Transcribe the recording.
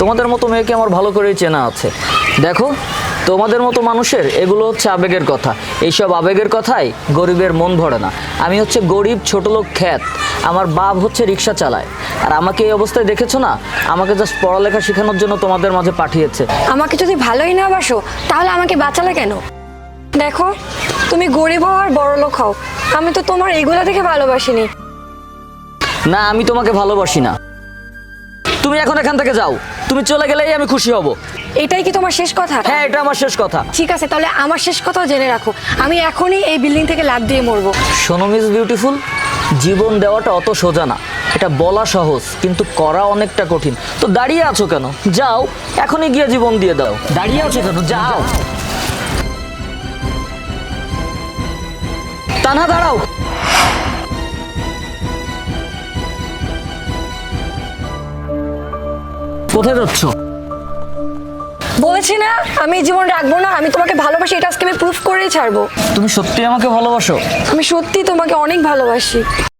তোমাদের মতো মেয়েকে আমার ভালো করেই চেনা আছে। দেখো, তোমাদের মতো মানুষের এগুলো হচ্ছে আবেগের কথা। এইসব আবেগের কথাই গরিবের মন ভরে না। আমি হচ্ছে গরিব ছোটলোক খ্যাত, আমার বাপ হচ্ছে রিক্সা চালায়, আর আমাকে এই অবস্থায় দেখেছো না? আমাকে জাস্ট পড়ালেখা শেখানোর জন্য তোমাদের মাঝে পাঠিয়েছে। আমাকে যদি ভালোই না বাসো তাহলে আমাকে বাঁচালে কেন? দেখো, তুমি গরিব হও আর বড় লোক হও, আমি তো তোমার এগুলা দেখে ভালোবাসিনি। না, আমি তোমাকে ভালোবাসি না। তুমি এখন এখান থেকে যাও, তুমি চলে গেলেই আমি খুশি হব। এটাই কি তোমার শেষ কথা? হ্যাঁ, এটা আমার শেষ কথা। ঠিক আছে, তাহলে আমার শেষ কথাও জেনে রাখো, আমি এখনই এই বিল্ডিং থেকে লাফ দিয়ে মরবো। শোনো মিস বিউটিফুল, জীবন দেওয়াটা অত সোজা না। এটা বলা সহজ কিন্তু করা অনেকটা কঠিন। তো দাঁড়িয়ে আছো কেন? যাও, এখনই গিয়ে জীবন দিয়ে দাও। দাঁড়িয়ে আছো কেন? যাও। তানহা, দাঁড়াও। কোথায় যাচ্ছ? বলেছি না আমি এই জীবন রাখবো না, আমি তোমাকে ভালোবাসি, এটা আজকে আমি প্রুফ করেই ছাড়বো। তুমি সত্যি আমাকে ভালোবাসো? আমি সত্যি তোমাকে অনেক ভালোবাসি।